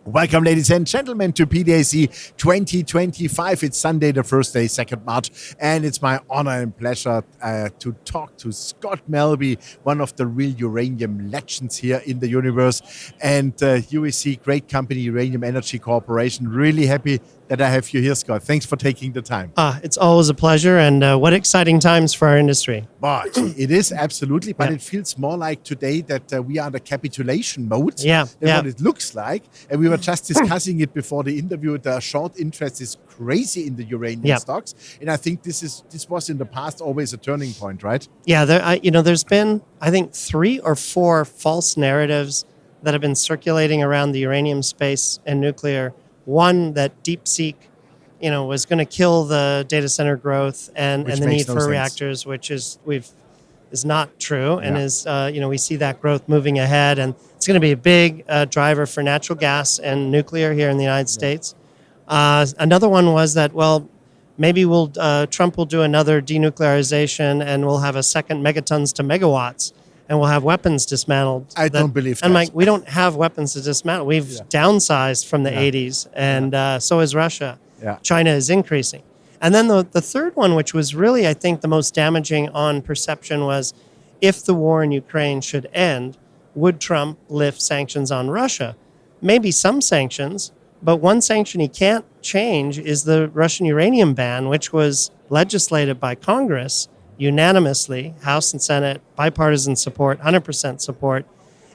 Welcome, ladies and gentlemen, to PDAC 2025. It's Sunday, the first day, 2nd March, and it's my honor and pleasure to talk to Scott Melbye, one of the real uranium legends here in the universe. And UEC, great company, Uranium Energy Corporation. Really happy that I have you here, Scott. Thanks for taking the time. It's always a pleasure, and what exciting times for our industry. But it is absolutely, but it feels more like today that we are under capitulation mode. That's what it looks like. And we were just discussing it before the interview. The short interest is crazy in the uranium stocks. And I think this was in the past always a turning point, right? Yeah, there's been, I think, 3 or 4 false narratives that have been circulating around the uranium space and nuclear. One, that DeepSeek, was going to kill the data center growth and the need for reactors, which is not true, and is we see that growth moving ahead, and it's going to be a big driver for natural gas and nuclear here in the United States. Another one was that maybe Trump will do another denuclearization, and we'll have a second megatons to megawatts. And we'll have weapons dismantled. I don't believe that. And Mike, we don't have weapons to dismantle. We've downsized from the 80s, and so is Russia. China is increasing. And then the third one, which was really, I think, the most damaging on perception, was if the war in Ukraine should end, would Trump lift sanctions on Russia? Maybe some sanctions, but one sanction he can't change is the Russian uranium ban, which was legislated by Congress unanimously, House and Senate, bipartisan support, 100% support.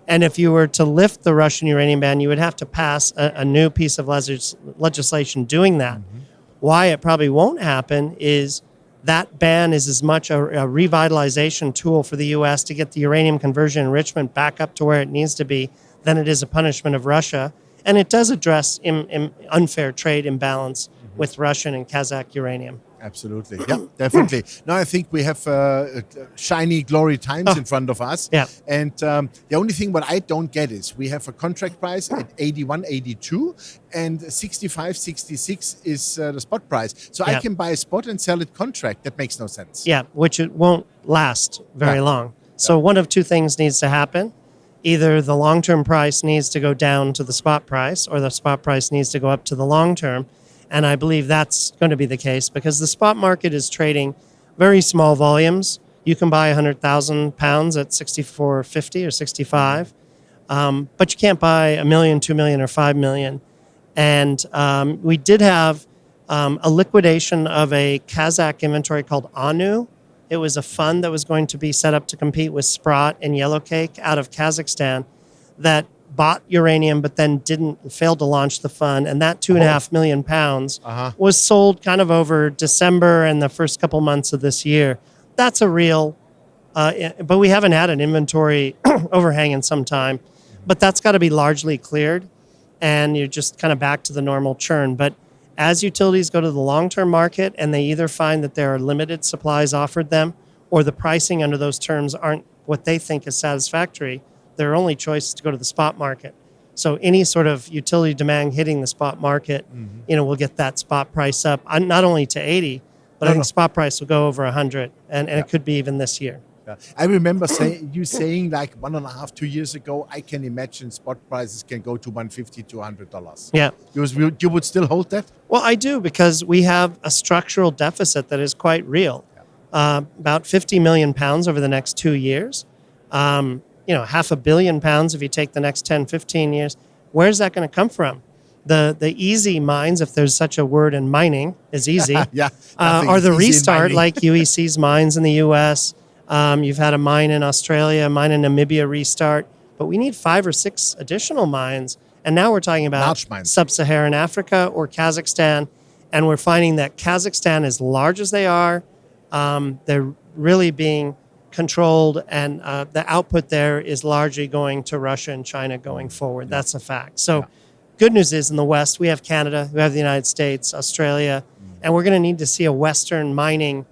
And if you were to lift the Russian uranium ban, you would have to pass a new piece of legislation doing that. Mm-hmm. Why it probably won't happen is that ban is as much a revitalization tool for the U.S. to get the uranium conversion enrichment back up to where it needs to be than it is a punishment of Russia. And it does address unfair trade imbalance with Russian and Kazakh uranium. Absolutely. Yeah, definitely. Now, I think we have shiny, glory times in front of us. Yeah. And the only thing what I don't get is we have a contract price at 81, 82, and 65, 66 is the spot price. So I can buy a spot and sell it contract. That makes no sense. Yeah, which it won't last very long. So one of two things needs to happen. Either the long-term price needs to go down to the spot price, or the spot price needs to go up to the long-term. And I believe that's going to be the case because the spot market is trading very small volumes. You can buy 100,000 pounds at 64.50 or 65, but you can't buy 1 million, 2 million, or 5 million. And we did have a liquidation of a Kazakh inventory called ANU. It was a fund that was going to be set up to compete with Sprott and Yellowcake out of Kazakhstan that bought uranium, but then failed to launch the fund. And that 2.5 million pounds was sold kind of over December and the first couple months of this year. That's a real, but we haven't had an inventory overhang in some time, but that's got to be largely cleared. And you're just kind of back to the normal churn. But as utilities go to the long-term market and they either find that there are limited supplies offered them or the pricing under those terms aren't what they think is satisfactory, their only choice is to go to the spot market. So any sort of utility demand hitting the spot market, will get that spot price up, not only to 80, but I think spot price will go over 100, and it could be even this year. Yeah. I remember you saying like 1.5, 2 years ago, I can imagine spot prices can go to $150 to $200. Yeah. You would still hold that? Well, I do, because we have a structural deficit that is quite real. About 50 million pounds over the next 2 years. 500 million pounds if you take the next 10, 15 years. Where's that going to come from? The easy mines, if there's such a word in mining, is easy. Or the restart, like UEC's mines in the U.S. You've had a mine in Australia, a mine in Namibia restart. But we need 5 or 6 additional mines. And now we're talking about sub-Saharan Africa or Kazakhstan. And we're finding that Kazakhstan, as large as they are, they're really being controlled, and the output there is largely going to Russia and China going forward. That's a fact. So good news is in the West, we have Canada, we have the United States, Australia, and we're going to need to see a Western mining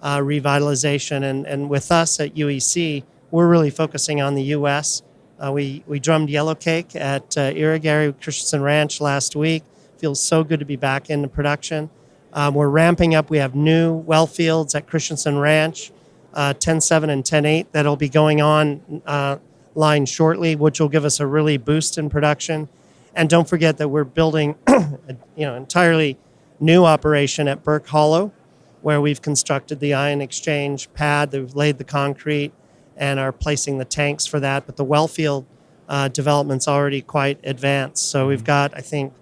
revitalization. And with us at UEC, we're really focusing on the U.S. We drummed Yellowcake at Irigaray Christensen Ranch last week. Feels so good to be back in production. We're ramping up. We have new well fields at Christensen Ranch. 10.7 and 10.8 that'll be going on line shortly, which will give us a really boost in production. And don't forget that we're building entirely new operation at Burke Hollow, where we've constructed the ion exchange pad, they've laid the concrete, and are placing the tanks for that. But the well field development's already quite advanced. So we've got, I think,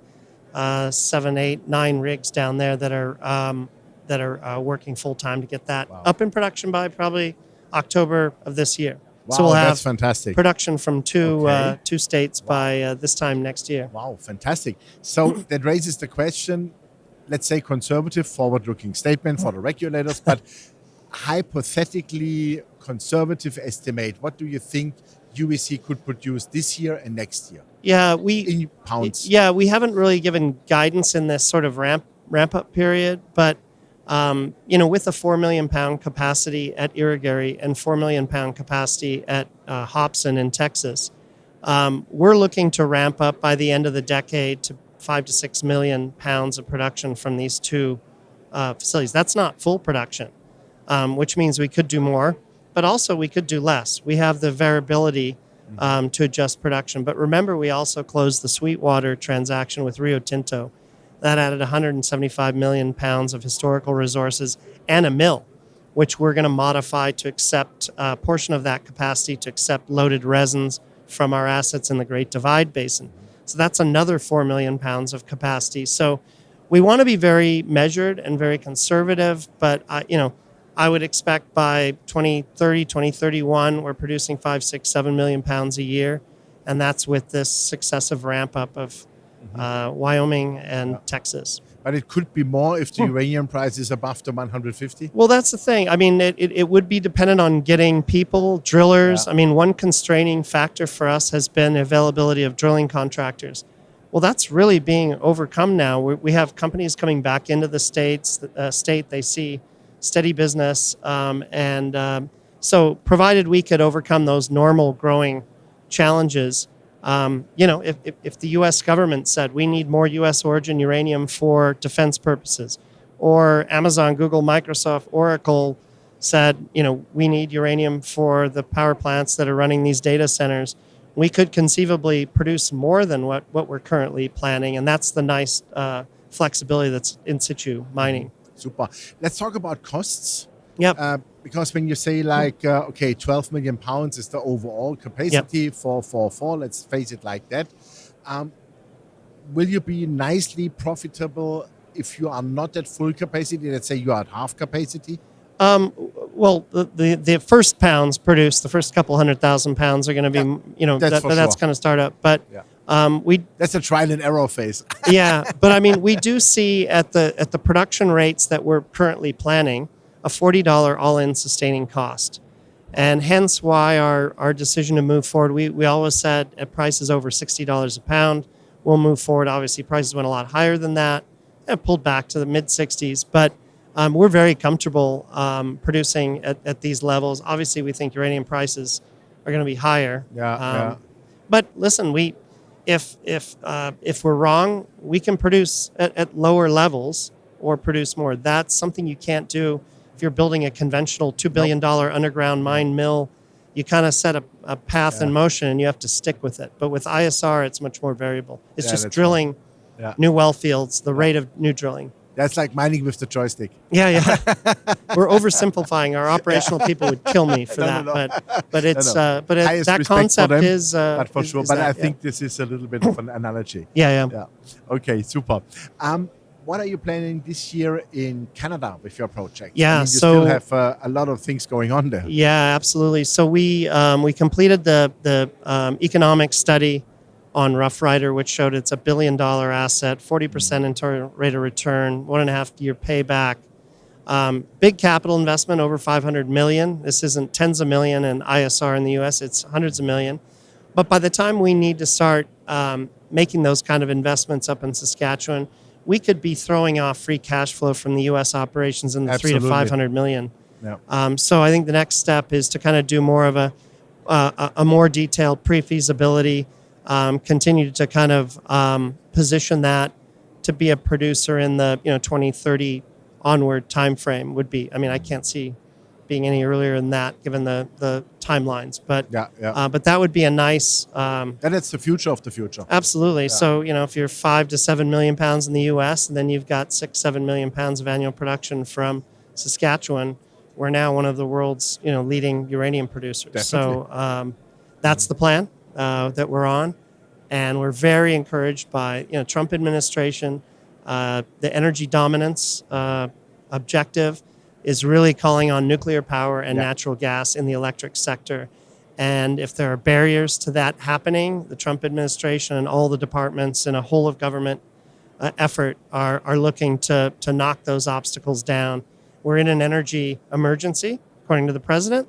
7, 8, 9 rigs down there that are working full time to get that up in production by probably October of this year. Wow, so we'll have that's fantastic. Production from two states by this time next year. Wow, fantastic. So that raises the question, let's say conservative, forward-looking statement for the regulators, but hypothetically conservative estimate, what do you think UEC could produce this year and next year? Yeah, in pounds. Yeah, we haven't really given guidance in this sort of ramp up period, but with a 4 million pound capacity at Irigaray and 4 million pound capacity at Hobson in Texas, we're looking to ramp up by the end of the decade to 5 to 6 million pounds of production from these two facilities. That's not full production, which means we could do more, but also we could do less. We have the variability to adjust production. But remember, we also closed the Sweetwater transaction with Rio Tinto. That added 175 million pounds of historical resources and a mill, which we're going to modify to accept a portion of that capacity to accept loaded resins from our assets in the Great Divide Basin. So that's another 4 million pounds of capacity. So we want to be very measured and very conservative, but I would expect by 2030, 2031, we're producing 5, 6, 7 million pounds a year, and that's with this successive ramp up of Wyoming and Texas. But it could be more if the uranium price is above the 150? Well, that's the thing. I mean, it would be dependent on getting people, drillers. Yeah. I mean, one constraining factor for us has been availability of drilling contractors. Well, that's really being overcome now. We have companies coming back into the state. They see steady business. So provided we could overcome those normal growing challenges, if the U.S. government said we need more U.S. origin uranium for defense purposes, or Amazon, Google, Microsoft, Oracle said, we need uranium for the power plants that are running these data centers, we could conceivably produce more than what we're currently planning. And that's the nice flexibility that's in situ mining. Super. Let's talk about costs. Yep. Because when you say 12 million pounds is the overall capacity for, let's face it like that, will you be nicely profitable if you are not at full capacity? Let's say you are at half capacity? Well, the first pounds produced, the first couple 100,000 pounds are going to be, that's going to start up. But that's a trial and error phase. Yeah, but I mean, we do see at the production rates that we're currently planning a $40 all-in sustaining cost. And hence why our decision to move forward, we always said at prices over $60 a pound, we'll move forward. Obviously, prices went a lot higher than that. It pulled back to the mid-60s. But we're very comfortable producing at these levels. Obviously, we think uranium prices are going to be higher. But listen, if we're wrong, we can produce at lower levels or produce more. That's something you can't do if you're building a conventional $2 billion underground mine mill. You kind of set a path in motion and you have to stick with it. But with ISR, it's much more variable. It's just drilling new well fields, the rate of new drilling. That's like mining with the joystick. Yeah. We're oversimplifying. Our operational people would kill me for that. But it's that concept is but for sure. But I think this is a little bit of an analogy. Yeah. Okay, super. What are you planning this year in Canada with your project? Yeah, you still have a lot of things going on there. Yeah, absolutely. So we completed the economic study on Rough Rider, which showed it's $1 billion asset, 40% internal rate of return, 1.5-year payback. Big capital investment, over $500 million. This isn't tens of million in ISR in the U.S., it's hundreds of million. But by the time we need to start making those kind of investments up in Saskatchewan, we could be throwing off free cash flow from the U.S. operations in the $300 to $500 million. Yeah. So I think the next step is to kind of do more of a more detailed pre-feasibility, continue to kind of position that to be a producer in the 2030 onward time frame would be. I mean, I can't see being any earlier than that, given the timelines. But Yeah. but that would be a nice. And it's the future of the future. Absolutely. Yeah. So if you're 5 to 7 million pounds in the U.S., and then you've got 6-7 million pounds of annual production from Saskatchewan, we're now one of the world's leading uranium producers. Definitely. So that's the plan that we're on, and we're very encouraged by Trump administration. The energy dominance objective is really calling on nuclear power and natural gas in the electric sector. And if there are barriers to that happening, the Trump administration and all the departments and a whole of government effort are looking to knock those obstacles down. We're in an energy emergency, according to the president.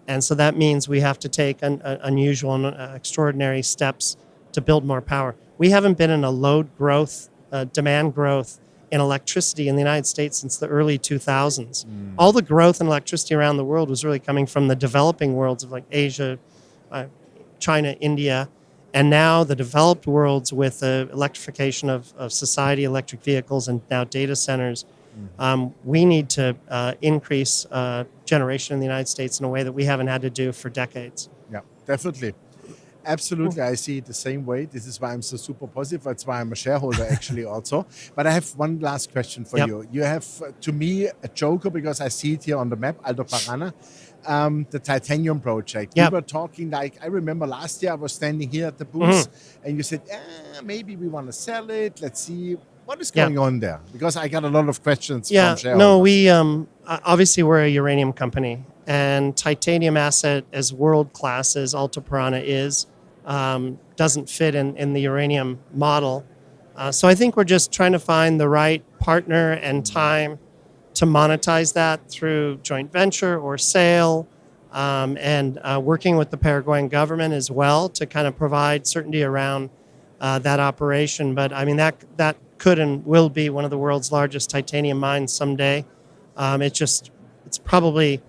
And so that means we have to take unusual and extraordinary steps to build more power. We haven't been in a load growth, demand growth in electricity in the United States since the early 2000s. All the growth in electricity around the world was really coming from the developing worlds of like Asia, China, India, and now the developed worlds with the electrification of society, electric vehicles, and now data centers. We need to increase generation in the United States in a way that we haven't had to do for decades. Yeah, definitely. Absolutely, I see it the same way. This is why I'm so super positive. That's why I'm a shareholder actually also. But I have one last question for you. You have, to me, a joker because I see it here on the map, Aldebaran, the titanium project. We were talking like, I remember last year I was standing here at the booth and you said, maybe we want to sell it. Let's see. What is going on there? Because I got a lot of questions from shareholders. No, we obviously we're a uranium company, and titanium asset as world class as Aldebaran is, doesn't fit in the uranium model. So I think we're just trying to find the right partner and time to monetize that through joint venture or sale, and working with the Paraguayan government as well to kind of provide certainty around that operation. But I mean, that could and will be one of the world's largest titanium mines someday. It's probably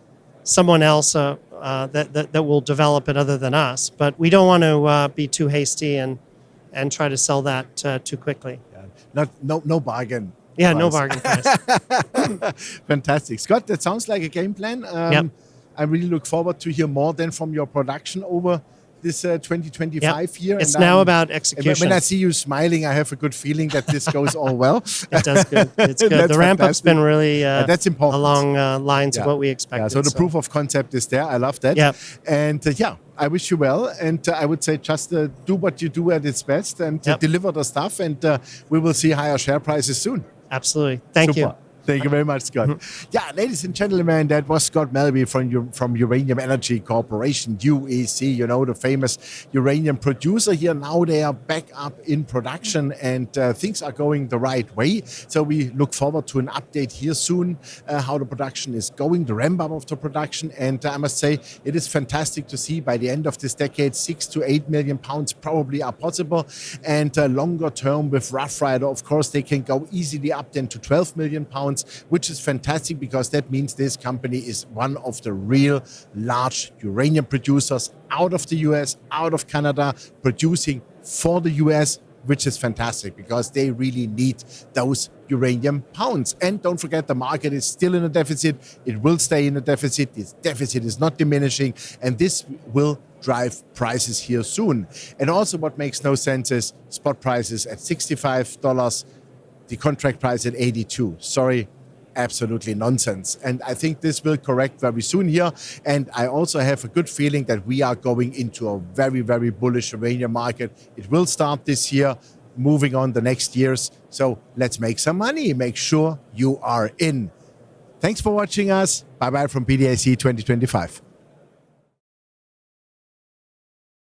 someone else that will develop it other than us. But we don't want to be too hasty and try to sell that too quickly. No bargain. Yeah, no bargain price. Fantastic. Scott, that sounds like a game plan. I really look forward to hear more then from your production over this 2025 year. It's now about execution. When I see you smiling, I have a good feeling that this goes all well. It does good. It's good. The ramp-up's been really that's important. along lines of what we expected. So the proof of concept is there. I love that. And I wish you well. And I would say just do what you do at its best and deliver the stuff. And we will see higher share prices soon. Absolutely. Thank you. Thank you very much, Scott. Yeah, ladies and gentlemen, that was Scott Melbye from Uranium Energy Corporation, UEC, the famous uranium producer here. Now they are back up in production and things are going the right way. So we look forward to an update here soon, how the production is going, the ramp up of the production. And I must say, it is fantastic to see by the end of this decade, 6 to 8 million pounds probably are possible. And longer term with Rough Rider, of course, they can go easily up then to 12 million pounds. Which is fantastic because that means this company is one of the real large uranium producers out of the US, out of Canada, producing for the US, which is fantastic because they really need those uranium pounds. And don't forget, the market is still in a deficit. It will stay in a deficit. This deficit is not diminishing, and this will drive prices here soon. And also what makes no sense is spot prices at $65, the contract price at 82. Sorry, absolutely nonsense. And I think this will correct very soon here. And I also have a good feeling that we are going into a very, very bullish uranium market. It will start this year, moving on the next years. So let's make some money. Make sure you are in. Thanks for watching us. Bye-bye from PDAC 2025.